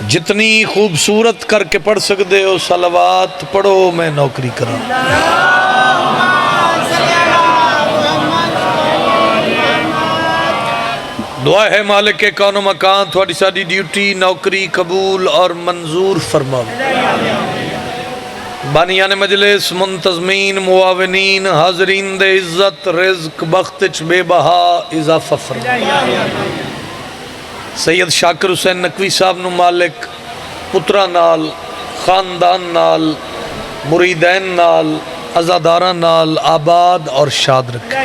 جتنی خوبصورت کر کے پڑھ سکتے ہو صلوات پڑھو، میں نوکری کرا۔ دعا ہے مالک کون و مکان تھوڑی ساری ڈیوٹی نوکری قبول اور منظور فرماؤ۔ بانیان مجلس، منتظمین، معاونین، حاضرین دے عزت رزق بختچ بے بہا اضافہ فرماؤ۔ سید شاکر حسین نقوی صاحب نو مالک پترا نال، خاندان نال، مریدین نال، عزاداران نال آباد اور شاد رکھے۔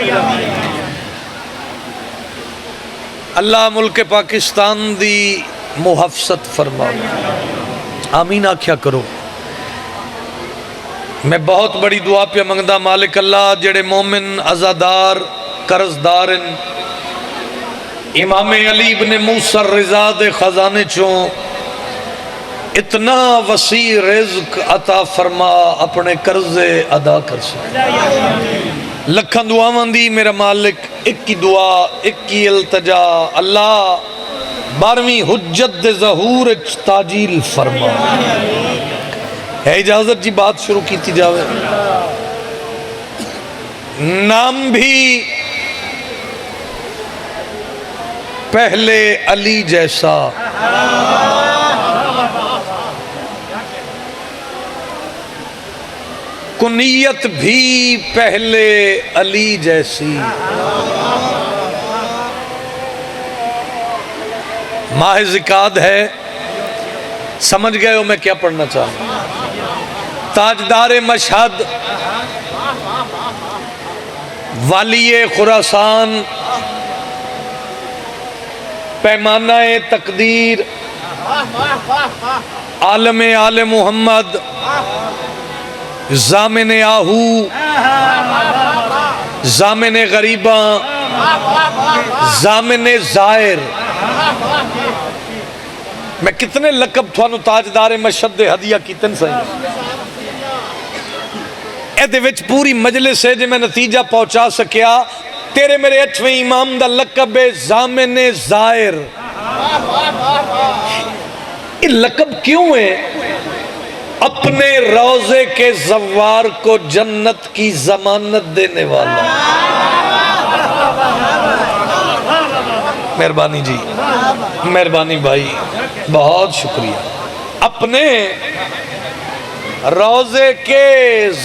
اللہ ملک پاکستان دی محفظت فرماؤ، آمین آکھیا کرو۔ میں بہت بڑی دعا پہ منگدا مالک اللہ جڑے مومن عزادار قرضدارن امام علی ابن موسیٰ رضا دے خزانے چوں اتنا وسیع رزق عطا فرما اپنے قرضے ادا کر سکے۔ لکھاں دعاواں دی میرا مالک ایک کی دعا ایک کی التجا، اللہ 12ویں حجت دے ظہور تاجیل فرما۔ ہے اجازت جی بات شروع کیتی جاوے؟ نام بھی پہلے علی جیسا، کنیت بھی پہلے علی جیسی، ماہ ذکاد ہے، سمجھ گئے ہو میں کیا پڑھنا چاہوں؟ تاجدار مشہد، والی خراسان، پیمانہ تقدیر، عالم آل محمد، زامن آہو، زامن غریباں، زامن زائر۔ میں کتنے لقب تھانو تاجدار مشہد دے ہدیہ کیتن سائیں، اے دے وچ پوری مجلس ہے جے میں نتیجہ پہنچا سکیا۔ تیرے میرے 8ویں امام دا لقب ہے زامن زائر۔ یہ لقب کیوں ہے؟ اپنے روضے کے زوار کو جنت کی ضمانت دینے والا۔ مہربانی جی، مہربانی بھائی، بہت شکریہ۔ اپنے روضے کے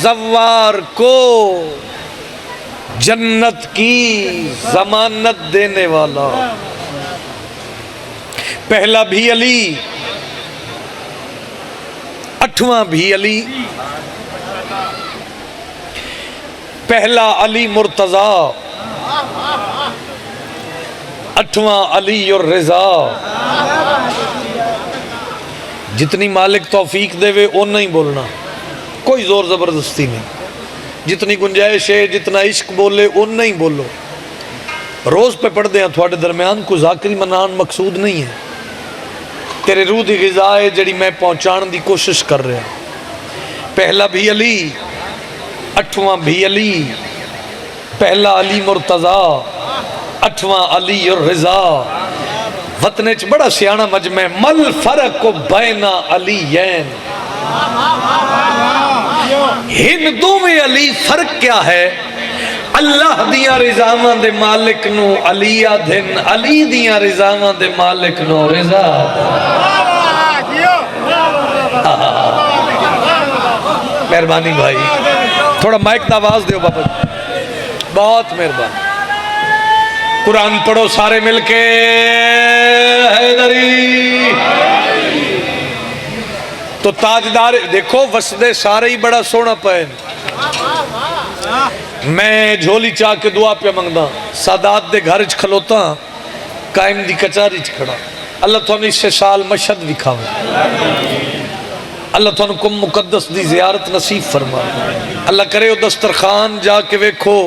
زوار کو جنت کی ضمانت دینے والا، پہلا بھی علی، 8واں بھی علی، پہلا علی مرتضیٰ، 8واں علی الرضا۔ جتنی مالک توفیق دے وے وہ نہیں بولنا، کوئی زور زبردستی نہیں، جتنی گنجائش ہے جتنا عشق بولے وہ نہیں بولو۔ روز پہ پڑھ دیں تھوڑے درمیان کو ذاکری منان مقصود نہیں ہے، تیرے روح دی غذا ہے جڑی میں پہنچان دی کوشش کر رہا۔ پہلا بھی علی، 8واں بھی علی، پہلا علی مرتضیٰ، 8واں علی الرضا۔ وطنچ بڑا سیانہ مجمع، مل فرق بین علیین، ہندو میں علی فرق کیا ہے؟ اللہ دیاں رضاواں دے مالک نو علی آدھن، علی دیاں رضاواں دے مالک نو رضا۔ مہربانی بھائی، تھوڑا مائک دا آواز دیو بابا جی، بہت مہربانی۔ قرآن پڑھو سارے مل کے، حیدری۔ تو تاجدار دیکھو وسدے سارے ہی بڑا سونا پہن۔ میں جھولی چاہ کے دعا پہ منگدا، سادات دے گھر کھلوتا، قائم دی کچاری کھڑا۔ اللہ تھوڑا اس سے سال مشہد دکھاوے، اللہ تھوڑا کم مقدس دی زیارت نصیب فرما۔ اللہ کرے وہ دسترخوان جا کے ویکھو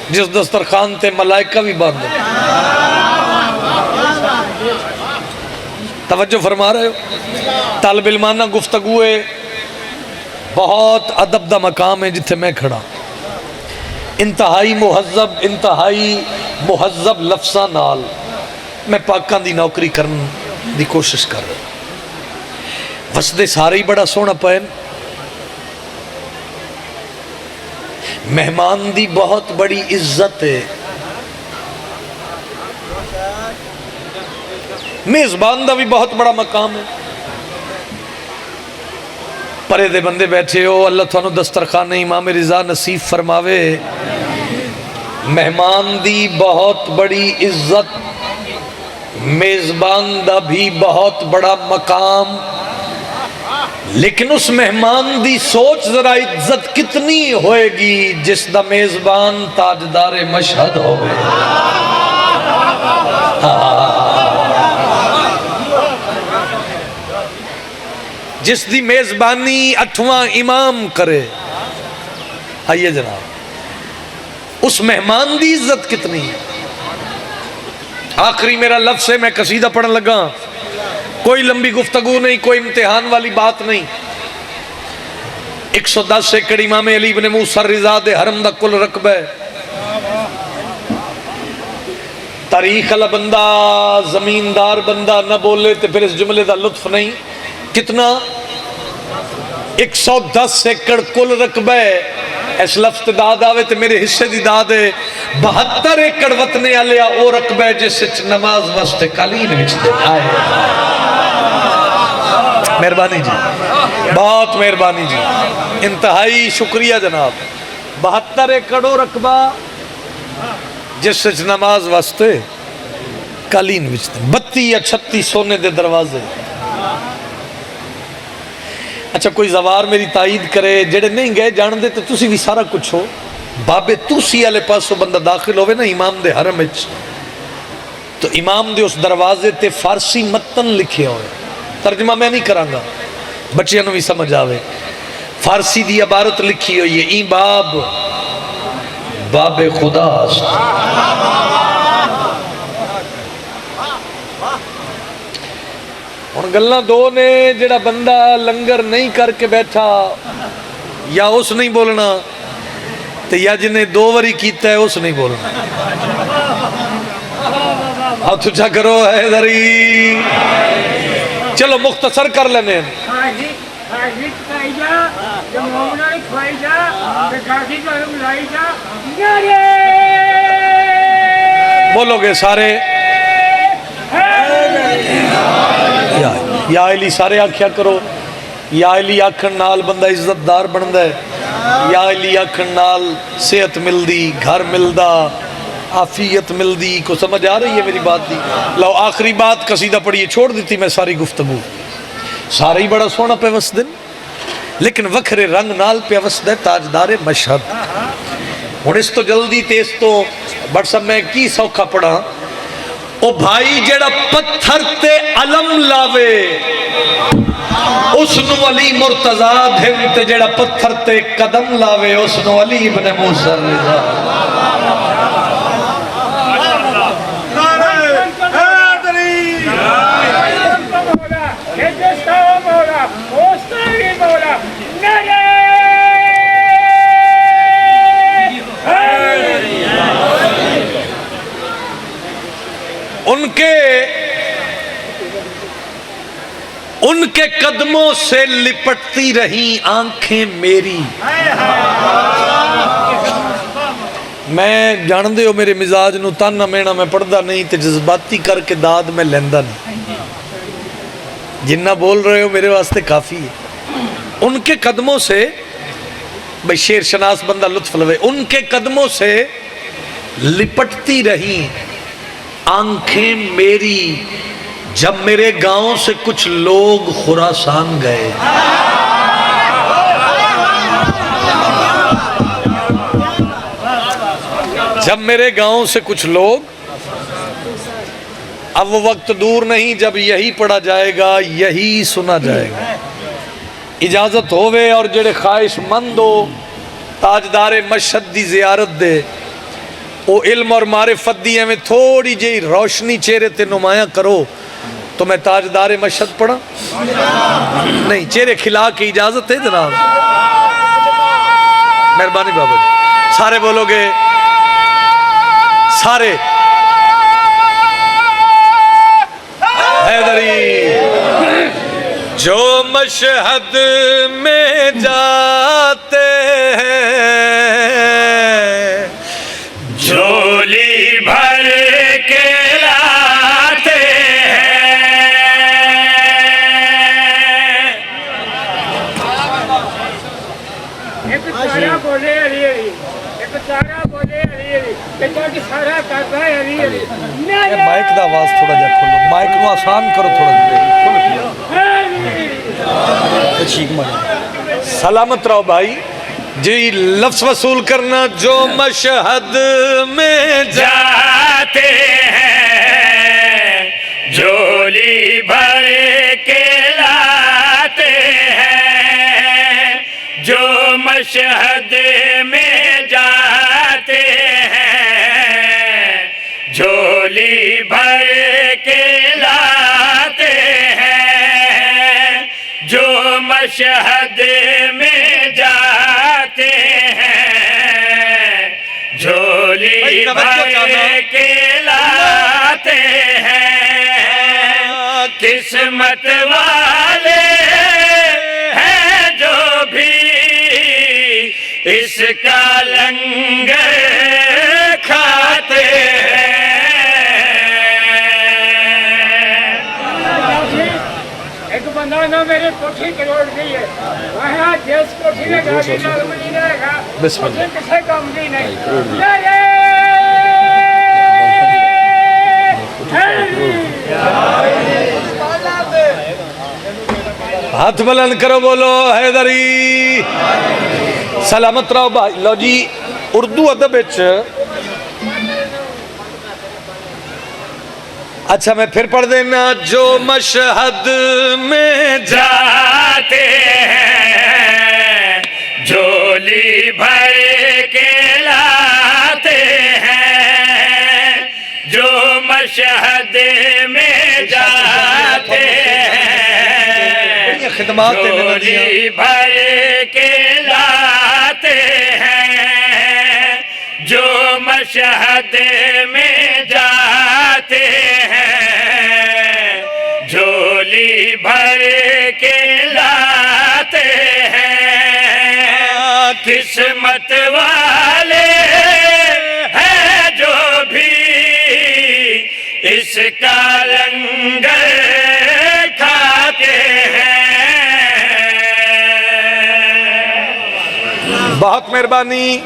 جس دسترخوان تے ملائکہ بھی باندھے۔ توجہ فرما رہے ہو؟ طالب علمانہ گفتگو ہے، بہت ادب دا مقام ہے جتھے میں کھڑا، انتہائی مہذب لفظاں نال میں پاکاں دی نوکری کرن دی کوشش کر رہا۔ وسدے سارے ہی بڑا سونا پین. مہمان دی بہت بڑی عزت ہے. میزبان دا بھی بہت بڑا مقام ہے. پرے دے بندے بیٹھے ہو, اللہ تھانو دسترخوان امام رضا نصیب فرماوے. مہمان دی بہت بڑی عزت, میزبان دا بھی بہت بڑا مقام. لیکن اس مہمان دی سوچ ذرا عزت کتنی ہوئے گی جس دا میزبان تاجدار مشہد ہوئے. جس دی میزبانی 8واں امام کرے. آئیے جناب, اس مہمان دی عزت کتنی ہے. آخری میرا لفظ ہے, میں قصیدہ پڑھن لگا, کوئی لمبی گفتگو نہیں, کوئی امتحان والی بات نہیں. 110 ایکڑ امام علی بن موسیٰ رضا دے حرم دا کل رقبہ ہے. تاریخ والا بندہ, زمیندار بندہ نہ بولے تو پھر اس جملے دا لطف نہیں. کتنا؟ 110 ایکڑ کل رقبہ ہے. اس لفظ داد آوے تو میرے حصے دی داد ہے. 72 ایکڑ وطنے آلیا او رقبہ ہے جس سے نماز واسطے قالین وچ آئے. مہربانی جی, بہت مہربانی جی, انتہائی شکریہ جناب. 72 ایکڑ رقبہ جس سے نماز واسطے قالین وچ 32 یا 36 سونے دے دروازے. اچھا کوئی زوار میری تائید کرے, جڑے نہیں گئے جان دے تو تسی بھی سارا کچھ ہو. بابے توسی والے پاسوں بندہ داخل ہوئے نا امام دے حرم وچ, تو امام دے اس دروازے تے فارسی متن لکھے ہوئے. ترجمہ میں نہیں کراں گا, بچیاں نو بھی سمجھ آوے. فارسی دی عبارت لکھی ہوئی ہے, این باب باب خدا. اور گلنا دو نے, جڑا بندہ لنگر نہیں کر کے بیٹھا یا اس نہیں بولنا, تو یا جنہیں 2 وری کیتا ہے اس نہیں بولنا. اب تو چاہ کرو حیدری. چلو مختصر کر لینے. بولو گے سارے یا علی, سارے آکھیا کرو یا علی. آکھن نال بندہ عزت دار بندہ ہے. یا علی آکھن نال صحت ملدی, گھر ملدا, عافیت ملدی. کو سمجھ آ رہی ہے میری بات دی؟ لو آخری بات قصیدہ پڑھیے, چھوڑ دیتی میں ساری گفتگو. سارے ہی بڑا سونا پہ وسدن, لیکن وکھرے رنگ نال پہ وسد ہے تاجدار مشہد. ہن اس تو جلدی تیز تو بٹ سب میں کی سوکھا پڑھا. او بھائی جڑا پتھر تے علم لاوے اس نو علی مرتضیٰ دھن, تے جڑا پتھر تے قدم لاوے اس نو علی ابن موسیٰ رضا. ان کے قدموں سے لپٹتی رہی آنکھیں میری. میں جان دے ہو میرے مزاج نو تانا مینا میں پڑھدا نہیں, تے جذباتی کر کے داد میں لیندہ نہیں. جنہ بول رہے ہو میرے واسطے کافی ہے. ان کے قدموں سے, بھئی شیر شناس بندہ لطف لوے, ان کے قدموں سے لپٹتی رہی آنکھیں میری جب میرے گاؤں سے کچھ لوگ خراسان گئے. جب میرے گاؤں سے کچھ لوگ, اب وہ وقت دور نہیں جب یہی پڑھا جائے گا, یہی سنا جائے گا. اجازت ہوئے اور جڑے خواہش مند ہو تاجدار مشہد دی زیارت دے, وہ علم اور معرفت دی ہمیں تھوڑی جی روشنی چہرے تے نمایاں کرو, تو میں تاجدار مشہد پڑھا نہیں, چہرے کھلا کے اجازت ہے جناب؟ مہربانی بابا جی. سارے بولو گے, سارے حیدری. جو مشہد میں جاتے ہیں جھولی بھر کے لاتے ہیں. ایک سارا بولے علی علی، ایک سارا بولے علی علی، ایک سارا کرتا ہے علی علی. مائک دا آواز تھوڑا جا کھولو، مائک نو آسان کرو تھوڑا جا. سلامت رہو بھائی جی. لفظ وصول کرنا. جو مشہد میں جاتے ہیں جھولی بھر کے لاتے ہیں. جو مشہد میں جاتے ہیں جھولی بھر کے لاتے ہیں. جو مشہد میں جاتے ہیں جھولی بھر کے لاتے ہیں. قسمت والے ہیں جو بھی اس کا لنگر کھاتے ہیں. ایک بندہ نا میرے کوٹھی کروڑ دی ہے، وہاں جس کوٹھی میں گاڑی لال مدینہ رہے گا بسم اللہ. اسے کسے کام دی نہیں. ہاتھ بلند کرو، بولو حیدری. سلامت رہو بھائی. لو جی اردو ادب وچ اچھا میں پھر پڑھ دینا. جو مشہد میں جاتے ہیں جھولی بھر کے لاتے ہیں. جو مشہد میں جاتے ہیں خدمات جھولی بھر کے لاتے ہیں. جو مشہد میں جاتے ہیں جھولی بھر کے لاتے ہیں. قسمت والے ہیں جو بھی اس کا لنگر کھاتے ہیں. بہت مہربانی،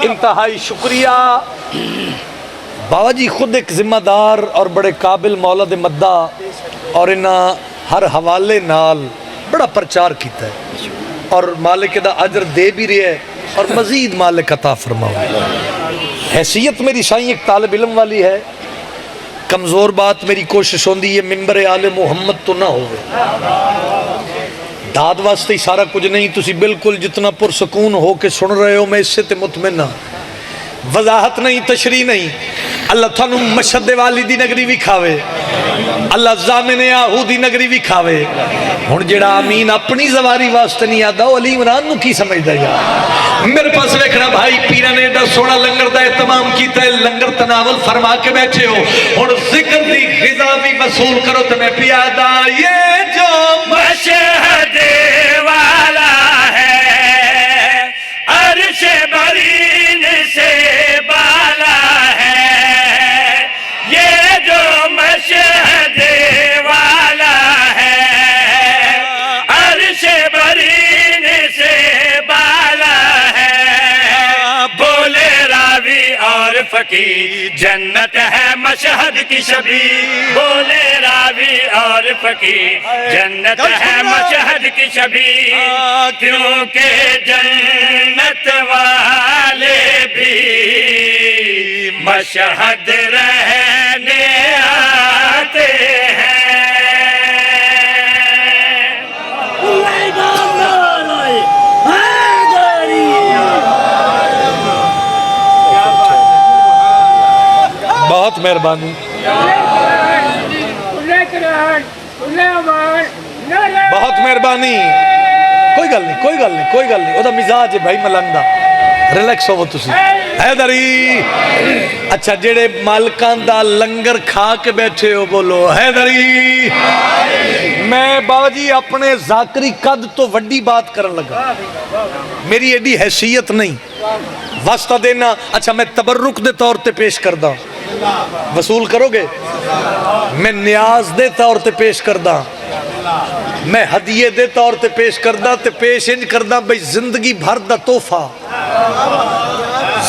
انتہائی شکریہ. بابا جی خود ایک ذمہ دار اور بڑے قابل مولد مدہ اور انہاں ہر حوالے نال بڑا پرچار کیتا ہے اور مالک دا اجر دے بھی رہے ہے اور مزید مالک عطا فرماؤ. حیثیت میری سائیں ایک طالب علم والی ہے. کمزور بات میری کوشش ہوندی ہے منبر آل محمد تو نہ ہوئے. داد واسطے ہی سارا کچھ نہیں. تسی بالکل جتنا پرسکون ہو کے سن رہے ہو میں اس سے تے مطمئن ہاں. وضاحت نہیں، تشریح نہیں. اللہ تھانو مشہد والی دی نگری بھی کھاوے، اللہ زامن آہو دی نگری بھی کھاوے. ہن جڑا آمین اپنی زواری واسطے نہیں آدا وہ علی عمران نو کی سمجھدا یار. میرے پاس ویکھنا بھائی پیرا نے ایڈا سونا لنگر دا اہتمام کیتا ہے، لنگر تناول فرما کے بیٹھے ہو. ہن ذکر دی غذا بھی وصول کرو تے میں پیادا. یہ جو مشہد والا ہے عرش برین سے بالا ہے. یہ جو مشہد والا ہے عرش برین سے بالا ہے. بولے راوی اور فقیر جنت ہے مشہد کی شبیہ. بولے راوی اور فقیر جنت ہے مشہد کی شبیہ. کیونکہ جنت والے بھی مشہد رہنے آتے ہیں. بہت مہربانی، بہت مہربانی. کوئی گل نہیں، کوئی گل نہیں، کوئی گل نہیں. وہ دا مزاج ہے بھائی ملنگ دا. ریلیکس ہوو تسی. حیدری. اچھا جڑے مالکان دا لنگر کھا کے بیٹھے ہو بولو حیدری. میں بابا جی اپنے ذاکری قد تو وڈی بات کرن لگا، میری ایڈی حیثیت نہیں واسطہ دینا. اچھا میں تبرک دے طور تے پیش کردہ، وصول کرو گے؟ میں نیاز دے طور تے پیش کردہ، میں ہدیے دے طور تے پیش کردہ، تے پیش انج کردہ بھئی زندگی بھر دا تحفہ،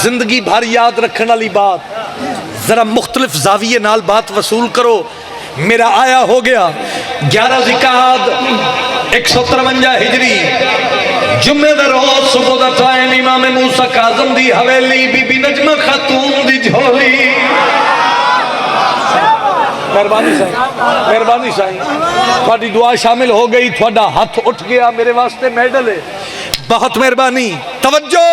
زندگی بھر یاد رکھنے والی بات. ذرا مختلف زاویے نال بات وصول کرو. میرا آیا ہو گیا 11 ذی-القعدہ 153 ہجری، جمعہ دا روز صبح دا ٹائم، امام موسیٰ کاظم دی حویلی، بی بی نجمہ خاتون دی جھولی. مہربانی سائیں، مہربانی سائیں، تھوڑی دعا شامل ہو گئی، تھوڑا ہاتھ اٹھ گیا، میرے واسطے میڈل ہے. بہت مہربانی. توجہ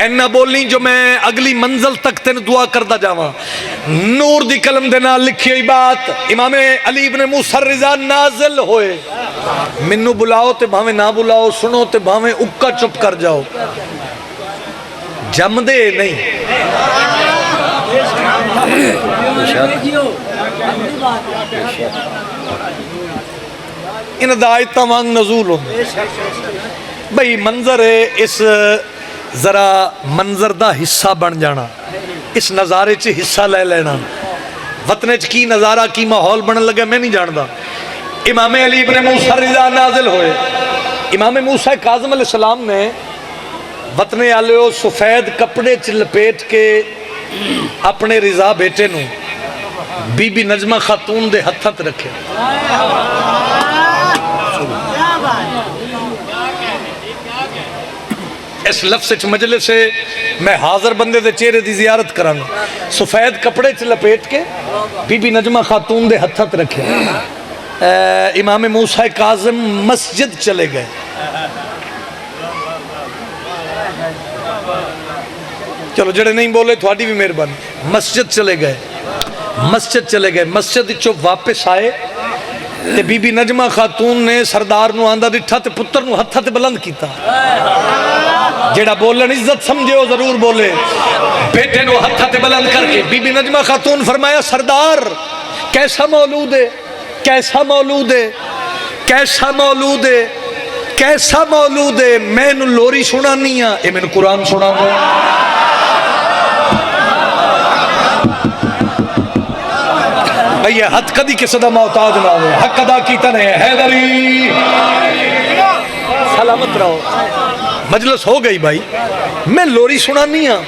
اینا بولنی جو میں اگلی منزل تک تین دعا کردہ جاواں. نور دی قلم دے نال لکھی ہوئی بات، امام علی ابن موسیٰ رضا نازل ہوئے. منو بلاؤ تے بھاویں نہ بلاؤ، سنو تے بھاویں اکا چپ کر جاؤ، جم دے نہیں. ان دائتہ وانگ نزول ہوں بھئی. منظر ہے، اس ذرا منظر دا حصہ بن جانا، اس نظارے چ حصہ لے لینا. وطنے چ کی نظارہ کی ماحول بن لگا میں نہیں جاندا. امام علی ابن موسیٰ رضا نازل ہوئے. امام موسیٰ کاظم علیہ السلام نے وطنے آلیو سفید کپڑے چ لپیٹ کے اپنے رضا بیٹے نو بی بی نجمہ خاتون دے ہتھت رکھے. اس لفظ چ مجلس سے میں حاضر بندے دے چہرے دی زیارت کرانا. سفید کپڑے چ لپیٹ کے بی بی نجمہ خاتون دے ہتھت رکھے. امام موسیٰ کاظم مسجد چلے گئے. چلو جڑے نہیں بولے تھوڑی بھی مہربانی. مسجد چلے گئے، مسجد چلے گئے. مسجد چو واپس آئے تے بی بی نجمہ خاتون نے سردار نو آندہ ڈٹھا تے پتر نو ہتھا تے بلند کیتا. جیڑا بولن عزت سمجھے ہو ضرور بولے. بیٹے نو ہتھا تے بلند کر کے بی بی نجمہ خاتون فرمایا سردار کیسا مولود ہے، کیسا مولود ہے، کیسا مولود ہے، کیسا مولود ہے. میں نو لوری سنانی ہاں، اے میں نو قرآن سنانا. بھئی حد کدی کسی دا محتاج نہ ہوئے، حق ادا کیتا نہیں. حیدری سلامت رہو. مجلس ہو گئی بھائی، میں لوری سنانی ہاں،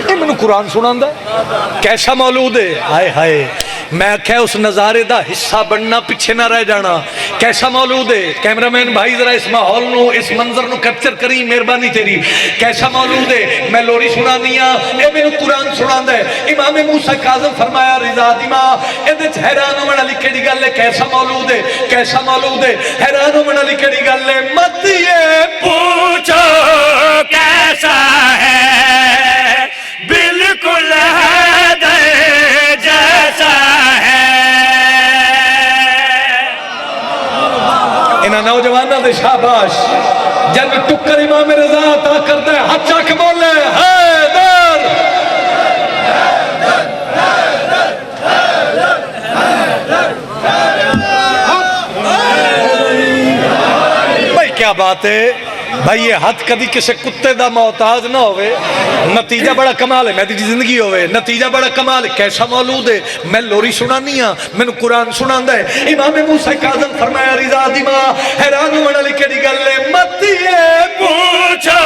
اے میں نے قرآن سنان دا. کیسا مولود ہے، ہائے ہائے. میں کہے اس نظارے دا حصہ بننا پچھے نہ رہ جانا. کیسا مولود ہے. کیمرامین بھائی ذرا اس ماحول نو، اس منظر نو کیپچر کری، مہربانی تیری. کیسا مولود ہے. میں لوری سنانی ہاں، اے میں نے قرآن سنان دا ہے. امام موسیٰ کاظم فرمایا رضا دی ماں اے حیران ہو منا لکھے دی گل ہے. کیسا مولود ہے، کیسا مولود ہے. حیران ہو منا لکھے دی گل ہے. مت یہ پوچھو کیسا ہے، بالکل ہے دے جیسا ہے. انہاں نوجوانہ دے شاباش. جب ٹکر امام رضا عطا کرتا ہے ہاتھ چاک بولے حیدر. بھائی کیا بات ہے بھائی. یہ ہاتھ کدی کسی کتے دا محتاج نہ ہوئے. نتیجہ بڑا کمال ہے. میں دی زندگی ہوئے نتیجہ بڑا کمال ہے. کیسا مولود ہے. میں لوری سنانی ہاں، میں نے قرآن سنان دا ہے. امام موسیٰ کاظم فرمایا رضا دی ماں حیران ہونا لکھے دی گل ہے. مت یہ پوچھو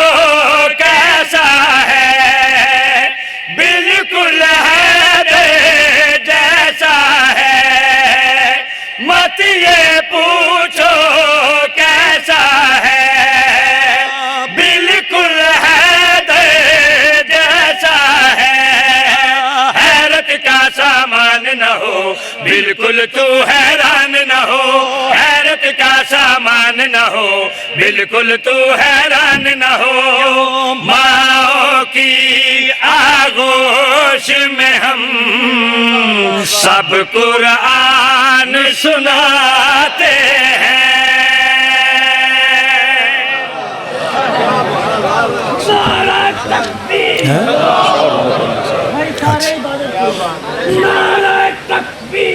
کیسا ہے، بالکل ہے دے جیسا ہے. مت یہ پوچھو کیسا ہے، بالکل ہے دے جیسا ہے. حیرت کا سامان نہ ہو، بالکل تو حیران نہ ہو. حیرت کا سامان نہ ہو، بالکل تو حیران نہ ہو. ماں کی آغوش میں ہم سب قرآن سناتے ہیں. نعرہ تکبیر، نعرہ تکبیر.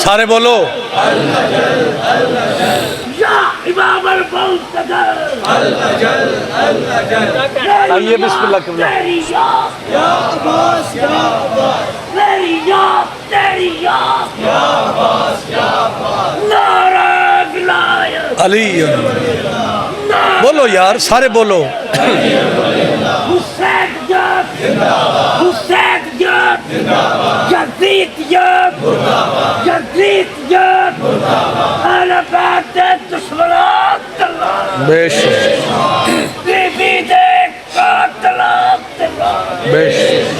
سارے بولو یا امام المنتظر آئیے بسم اللہ قبلہ تیری یاد یا عباس یا عباس تیری یاد تیری یاد یا عباس یا عباس نعرہ ولایت علی بولو یار سارے بولو حسین یاد حسین یاد یزید یاد یزید یاد اہل بیت دشمنان تلوار بے شک بی بی دے قاتلان تلوار بے شک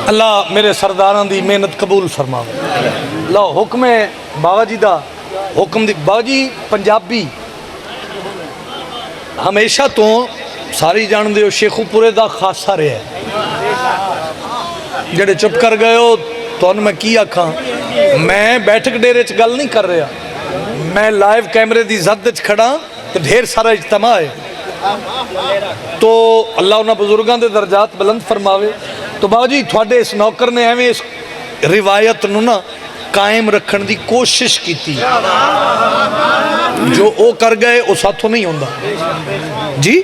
اللہ میرے سرداران دی محنت قبول فرماوے لو حکم ہے بابا جی دا حکم دی بابا جی پنجابی ہمیشہ تو ساری جان دے ہو شیخو پورے دا خاصہ رہے ہے جڑے چپ کر گئے ہو تو ان میں کی آکھاں میں بیٹھک ڈیرے چ گل نہیں کر رہا میں لائیو کیمرے دی زد چ کھڑا تو ڈھیر سارا اجتماع ہے تو اللہ انہاں بزرگاں دے درجات بلند فرماوے تو بابا جی تھوڑے اس نوکر نے ایویں اس روایت نو نا قائم رکھن دی کوشش کیتی جو او کر گئے اس ہاتھوں نہیں ہوندا جی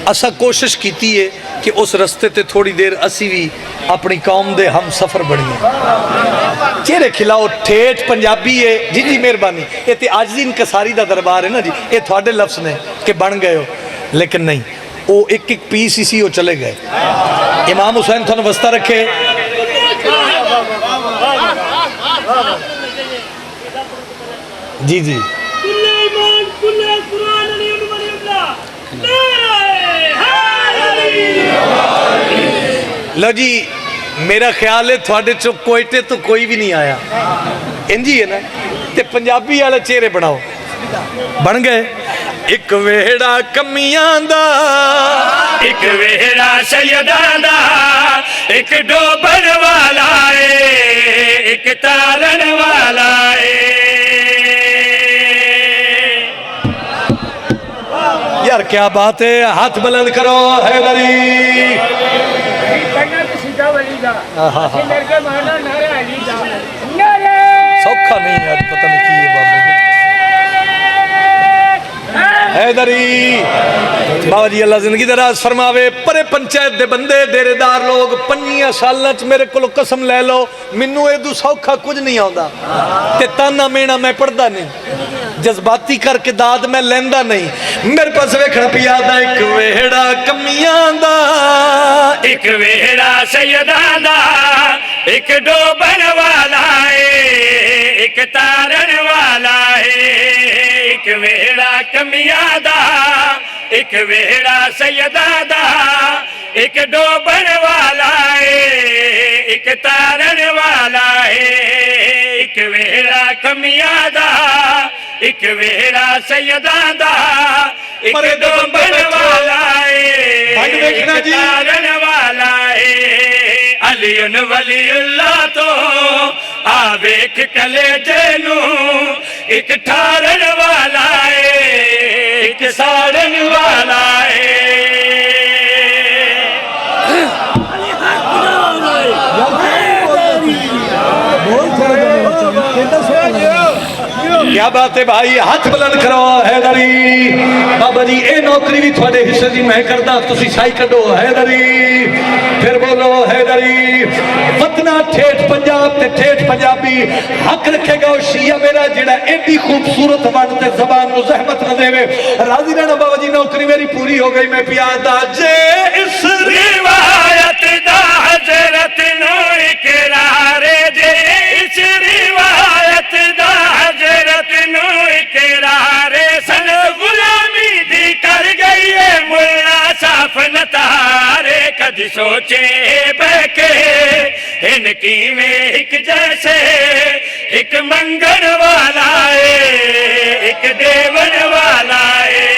اسا کوشش کیتی ہے کہ اس رستے تے تھوڑی دیر اسی بھی اپنی قوم دے ہم سفر بڑھیں چہرے کھلاؤ ٹھیٹ پنجابی ہے جی جی مہربانی یہ تے عاجزی انکساری دا دربار ہے نا جی یہ تھوڑے لفظ نے کہ بن گئے ہو لیکن نہیں وہ ایک ایک پیس اسی وہ چلے گئے امام حسین تھوڑا وسطہ رکھے جی جی لو جی میرا خیال ہے تھوڑے چو کوئٹے تو کوئی بھی نہیں آیا انجی ہے نا تے پنجابی والا چہرے بناؤ بن گئے ایک ویڑا کمیاں دا ایک ویڑا سیداں دا ایک ڈوبن والا ہے ایک تارن والا ہے یار کیا بات ہے ہاتھ بلند کرو حیدری کرنا تو سیدھا ولی دا اسی لڑ کے مارنا نعرہ علی دا نعرہ سوکھا نہیں ہے پتہ نہیں کی ہے بابا حیدری بابا جی اللہ زندگی دراز فرماوے پرے پنچایت دے بندے دیرے دار لوگ 5 سالوں چ میرے کو قسم لے لو منو ادو سوکھا کچھ نہیں آندا تے تانا مینا میں پڑھدا نہیں جذباتی کر کے داد میں لیندہ نہیں میرے پاس ویکھنا پیا دا ایک ویڑا کمیاں دا ایک ویڑا سیداں دا ایک ڈوبن والا ہے ایک تارن والا ہے ایک ویڑا کمیاں دا ایک ویڑا سیداں دا ایک ڈوبن والا ہے ایک تارن والا ہے ایک ویڑا کمیاں دا ایک ویڑا سیداں دا ایک ڈوبن والا ہے ایک تارن والا ہے علی ولی اللہ تو آویک کلے جنو ایک ٹھارن والا ہے ایک سارن والا ہے کیا بات ہے بھائی ہاتھ بلند کرو حیدری بابا جی اے نوکری بھی تھوڑے حصے دی میں کردا تسی سائی کڈو حیدری پھر بولو حیدری وطنہ ٹھیٹ پنجاب تے ٹھیٹ پنجابی حق رکھے گا شیعہ میرا جڑا ایڈی خوبصورت بانتے زبان نو زحمت نہ دے راضی رہنا بابا جی نوکری میری پوری ہو گئی میں پیادا جے اس روایت دا حضرت نو اقرار جے اس روایت دا حضرت نو اقرار سن غلامی دی کر گئی ہے ملا صاف نتارے کدی سوچے بیکے ان کی میں ایک جیسے ایک منگن والا ہے ایک دیون والا ہے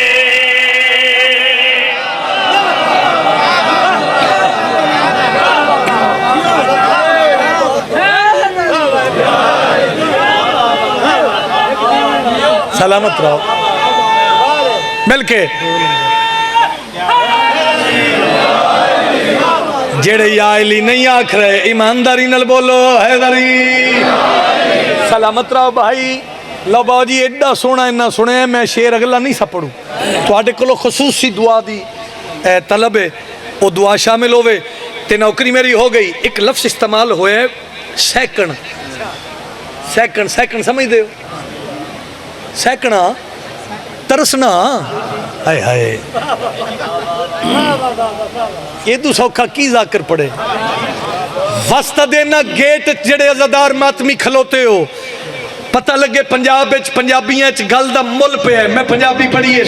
سلامت رہو مل کے جڑے یا علی نہیں آکھ رہے ایمانداری نل بولو حیدری سلامت رہو بھائی لو باو جی ایڈا سونا انہا سنے ہیں میں شیر اگلا نہیں سپڑوں تو آٹے کلو خصوصی دعا دی طلب ہے وہ دعا شامل ہوئے تے نوکری میری ہو گئی ایک لفظ استعمال ہوئے سیکنڈ سیکنڈ سیکنڈ سمجھ دے ہو سیکنڈا ترسنا ہائے ہائے یہ تو سوکھا کی ذاکر پڑے واسطہ دینا گیٹ جڑے عزادار ماتمی کھلوتے ہو پتہ لگے پنجاب اچ پنجابیاں اچ گل دا مل پہ ہے میں پنجابی پڑھی ہے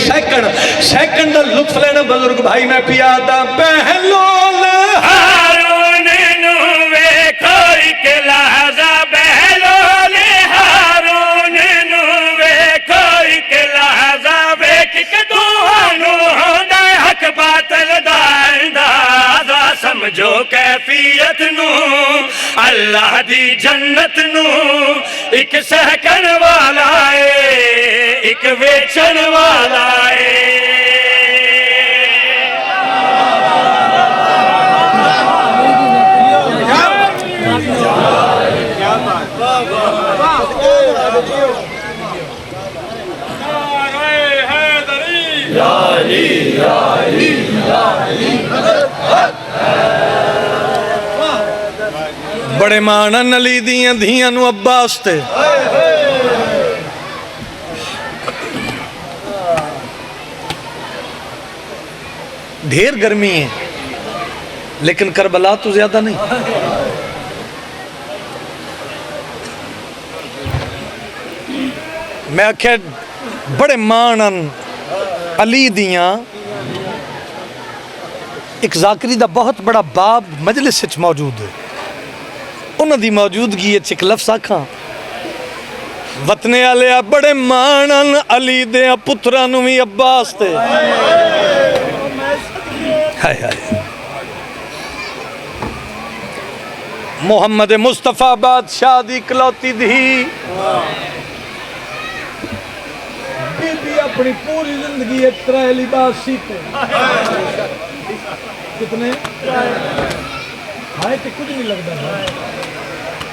سیکنڈ دا لطف لینا بزرگ بھائی میں پیادا بہلول ہارون نوے کوئی کے لحظہ بہلول ہارون نوے کوئی کے لحظہ بیک کے دوانو ہوندہ حق باطل دائندہ سمجھو کیفیت نو اللہ دی جنت نو ایک سہکن والا ہے ایک ویچن والا ہے بڑے مانا نلی دیاں دھیاں نو عباس تے ڈھیر گرمی ہے لیکن کربلا تو زیادہ نہیں میں آکھے بڑے مانن علی دیاں ایک ذاکری دا بہت بڑا باب مجلس سچ موجود ہے انہوں دی موجودگی ایک لفظ آکھاں وطنے آلیا بڑے مانن علی دیاں پترانوی عباس تے ہائے ہائے محمد مصطفیٰ بادشاہ دی کلوتی دھی بی بی اپنی پوری زندگی ایک ترہ لباس سیتے کتنے ہائے تے کچھ نہیں لگتا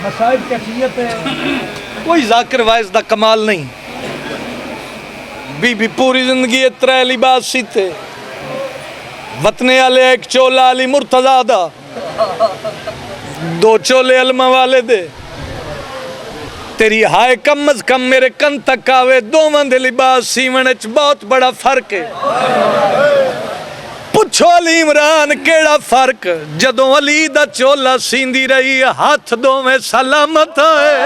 مسائب کیفیت ہے کوئی ذاکر وائز دا کمال نہیں بی بی پوری زندگی ایک ترہ لباس سیتے وطنے آلے ایک چولا علی مرتضی دا دو چولے علمہ والے دے تیری ہائے کم از کم میرے کن تک آوے دو مند لباس سیون اچ بہت بڑا فرق ہے پچھو علی عمران کیڑا فرق جدوں علی دا چولا سیندی رہی ہاتھ دو میں سلامت ہے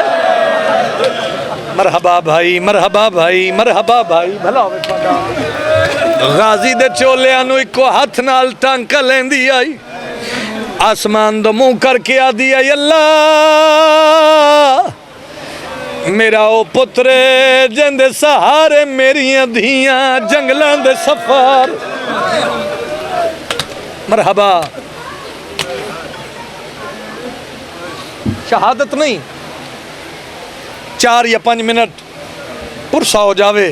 مرحبا بھائی مرحبا بھائی مرحبا بھائی بھلا ہوئے پڑا غازی دے چولے آنو ایکو ہاتھ نال ٹانکا لیندی آئی آسمان دو منہ کر کے آدھی آئی اللہ میرا او پترے جندے سہارے میریاں دھیاں جنگلان دے سفار مرحبا شہادت نہیں 4 یا 5 منٹ پرسا ہو جاوے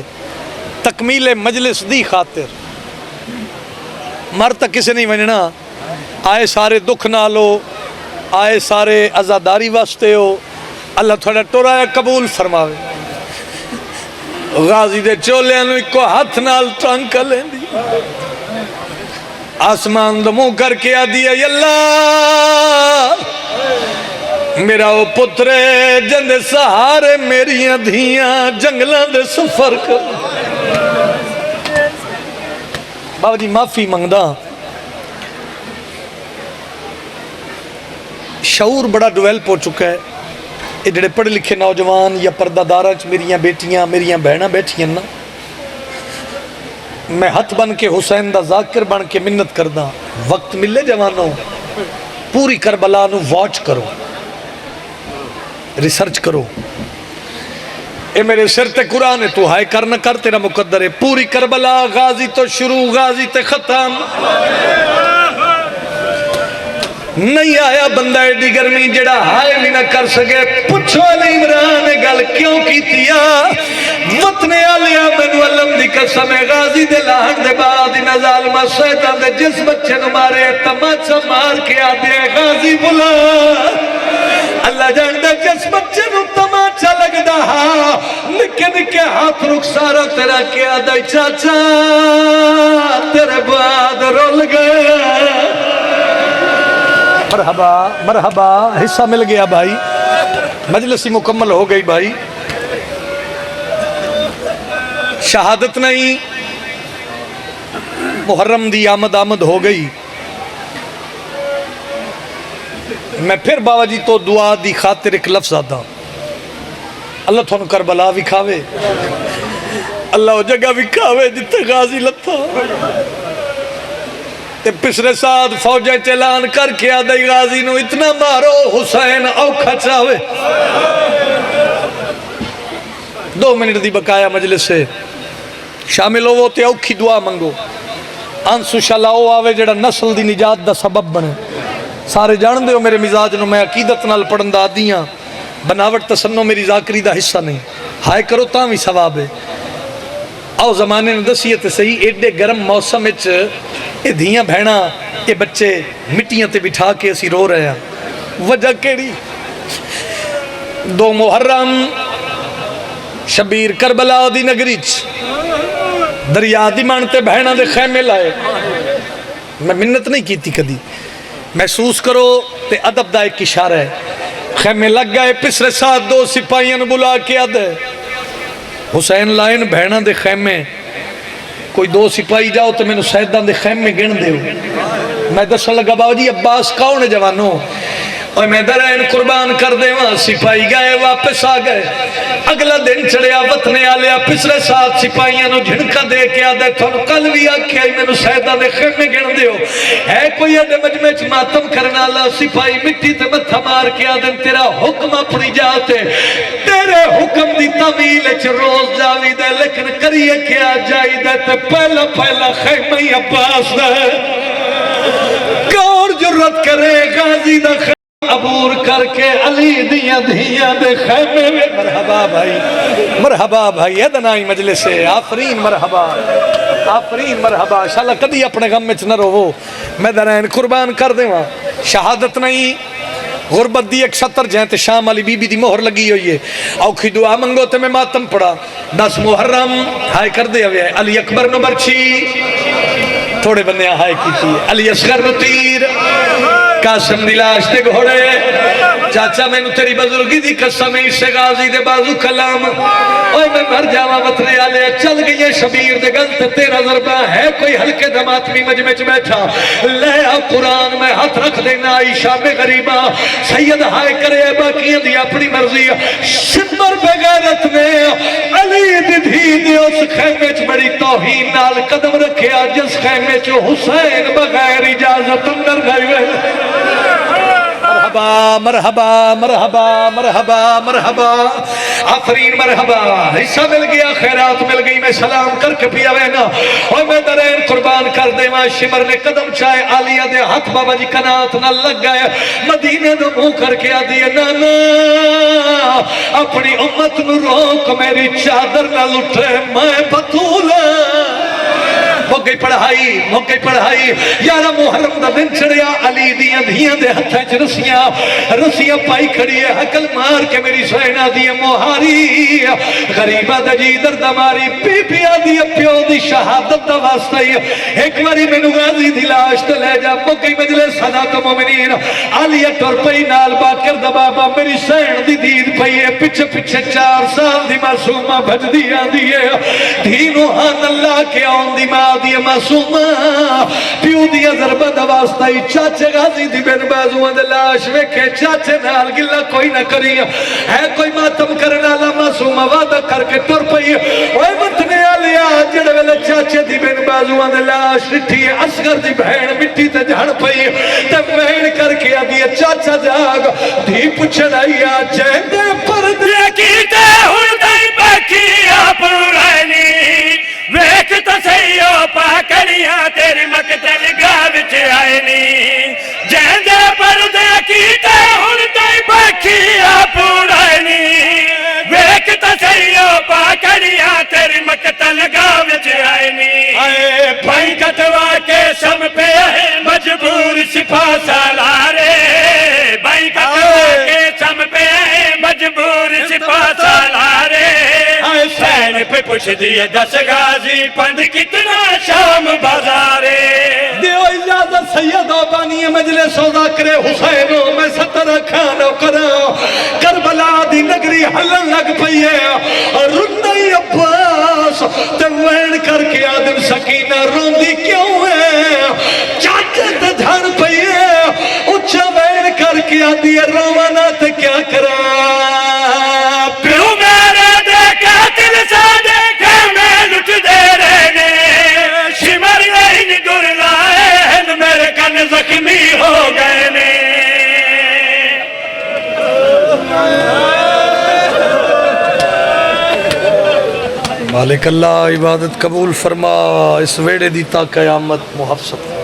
تکمیل مجلس دی خاطر مر تک کسے نہیں وننا آئے سارے دکھ نہ لو آئے سارے عزاداری واسطے ہو اللہ تھوڑا ٹورایا قبول فرماوے غازی دے چولے انو ایک ہاتھ نال ٹانکا لیں دی آسمان دو منہ کر کے آدھی ہے اللہ میرا وہ پترے جندے سہارے میریاں دھیاں جنگلان دے سفر کر بابا جی معافی منگدا شعور بڑا ڈویلپ ہو چکا ہے یہ جڑے پڑھے لکھے نوجوان یا پردہ دارہ میریاں بیٹیاں میریاں بہناں بیٹھی ہیں نا میں ہاتھ بن کے حسین دا ذاکر بن کے منت کردہ وقت ملے جوانوں پوری کربلا نو واچ کرو ریسرچ کرو اے میرے سر تے قرآن ہے تو ہائے کر نہ کر تیرا مقدر ہے پوری کربلا غازی تو شروع غازی تے ختم نہیں آیا بندہ ایڈی گرمی جڑا ہائے بھی نہ کر سکے. پوچھو علی عمران نے گل کیوں کیتیا؟ وطن آلیا مینو علم دی قسم غازی دے لاہن دے بعد انہاں ظالماں شیطان دے جس بچے نو مارے تماچا مار کے آدھے غازی بلا. اللہ جاندا جس بچے نو تماچا لگدا ہاں نکے نکے ہاتھ رخسارا تیرا کیا دے چاچا تیرے بعد رول گیا. مرحبا مرحبا حصہ مل گیا بھائی. مجلسی مکمل ہو گئی بھائی. شہادت نہیں محرم دی آمد ہو گئی. میں پھر بابا جی تو دعا دی خاطر ایک لفظ آتا. اللہ تھانو کربلا بھی کھاوے, اللہ وہ جگہ بھی کھاوے جتے غازی لتھا. تے پچھلے ساتھ فوجیں اعلان کر کے آدھائی غازی نو اتنا مارو حسین اوکھا چاہوے. 2 منٹ دی بقایا مجلس سے شامل ہوو تے اوکھی دعا منگو. آنسو شلاؤ آوے جڑا نسل دی نجات دا سبب بنے. سارے جان دے ہو میرے مزاج نو میں عقیدت نال پڑھن دا دیاں. بناوٹ تسنو میری ذاکری دا حصہ نہیں. ہائے کرو تاں بھی ثواب ہے. آؤ زمانے نے دسیت صحیح ایڈے گرم موسم وچ اے دھیاں بہنا اے بچے مٹیاں تے بٹھا کے اسی رو رہے ہیں. وجہ کیڑی؟ 2 محرم شبیر کربلا دی نگری دریا دی مانتے بہنا دے خیمے لائے. میں منت نہیں کیتی کدی. محسوس کرو تے ادب دا ایک اشارہ ہے. خیمے لگ گئے. پچھلے ساتھ 2 سپاہیاں بلا کے آدھے حسین لائن بہنا دے خیمے. کوئی 2 سپاہی جاؤ تو میں نے سیدان دے خیمے گن دے ہو. میں دسن لگا بابا جی عباس کون ہے جوانوں؟ اور میں درین قربان کر دے وہاں. سپاہی گئے واپس آ گئے. اگلا دن چڑیا وطنے آلیا. پچھلے ساتھ سپاہیاں نو جھنکا دے کے آدھے تھانو کل بھی آکھیا میں نے سیدان دے خیمے گن دے ہو. ہے کوئی اڈے مجمع چ ماتم کرنا. اللہ سپاہی مٹی تے متھا مار کے آدھے تیرا حکم اپنی جاتے تیرے حکم دی تعمیل چ روز جاوی دے لیکن کریے کیا جائی دے تے پہلا خیمہ ہی عباس دے. کور جرت کرے غازی دا خیمہ عبور کر کے علی دیاں دھیاں دے خیمے میں. مرحبا بھائی مرحبا بھائی. ادنائی مجلس ہے. آفرین مرحبا آفرین مرحبا. انشاءاللہ کدی اپنے غم میں نہ رو. میں درین قربان کر دے وہاں. شہادت نہیں غربت دی 170 جہاں تے شام علی بی بی دی مہر لگی ہوئی ہے. اوکھی دعا منگو تے میں ماتم پڑا. 10 محرم ہائے کر دے ہوئے. علی اکبر نو برچی تھوڑے بندے ہائے کی تھی. علی اصغر نو تیر. قاسم دی لاش تے گھوڑے. چاچا میں نو تیری بزرگی دی قسم سے غازی دے بازو کلام. اوہ میں مر جاوا وطنے آلے. چل گئی ہے شبیر دے گل تے 13 ضربہ. ہے کوئی ہلکے دماتمی مجمع چ بیٹھا لے آ قرآن میں ہاتھ رکھ دینا. عائشہ میں غریبہ سید ہائے کرے باقیاں دی اپنی مرضی. شمر بغیرت نے علی دی دھی دے اس خیمے چ بڑی توہین نال قدم رکھیا جس خیمے چ حسین بغیر اجازت اندر گئے. مرحبا مرحبا مرحبا مرحبا مرحبا آفرین مرحبا. حصہ مل گیا خیرات مل گئی. میں سلام کر کے پیا وینا اور میں درین قربان کر دے. ماں شمر نے قدم چاہے آلیہ دے ہاتھ بابا جی کنات نہ لگ گئے. مدینے دو منہ کر کے آدھی نانا اپنی امت نو روک میری چادر نہ لٹے میں بطولہ. موقعی پڑھائی 11 محرم دا دن چڑیا. علی دیاں دھیاں دے ہتھیں چ رسیاں پائی کھڑی ہے. حکل مار کے میری سوینا دی موہاری غریبہ دا جی درد ماری. پی پیا دی پیو دی شہادت دا واسطہ ہی ایک باری میں غازی دی لاش تے لے جا. موقعی مجلس صدات مومنین علی ٹر پئی نال باکر دا بابا میری سین دی دید پئی ہے. پچھے 4 سال دی معصومہ بھج دی آندی ہے. دینو ہان اللہ کے آن دی ماں دی معصومہ پیو دیا ضربہ دا واسطہ ہی. چاچے غازی دی بین بازوان دے لاش ویکھے چاچے نال گلہ کوئی نہ کری. ہے کوئی ماتم کرنا لا معصومہ وعدہ کر کے ٹر پئی. اوے وطنے آلیا جڑے ویلے چاچے دی بین بازوان دے لاش رٹھی ہے. اصغر دی بہن مٹی تے جھڑ پئی تے بہن کر کے آدھی چاچا جاگ. دھی پچھڑ آئی آ چہندے پر دے کیتے ہن دائی باقی آپ رہنی ویک تو سیو پاکڑیاں تیری مقتل گاہ وچ آئے نی. جہندے پر کیتے ہن تے بکھیا پڑانی ویکھ تے سیو پاکڑیا تیری مقتل گاہ وچ آئنی بھائی کٹوا کے سم پہ ہے مجبور سپا سالارے بھائی کٹوا کے سم پہ ہے مجبور سپا سالارے حسین پہ پوچھ دیے 10 غازی پند کتنا شام بازارے دیو اجازت سیدہ بانی مجلس ذاکر حسینو میں 17 کھانو کراں کربلا دی نگری ہلن لگ پئی ہے رندی عباس تے وین کر کے آدم سکینہ روندی کیوں ہے چاچے تے دھڑ پئی ہے اچھا وین کر کے آدھی روانا تے کیا کراں پیو میرے دے قاتل سا دیکھے میں لٹ دے رہنے شمر رہن گر لائے میرے کن زخمی ہو گئے نے مالک اللہ عبادت قبول فرما اس ویڑے دی تا قیامت محفظت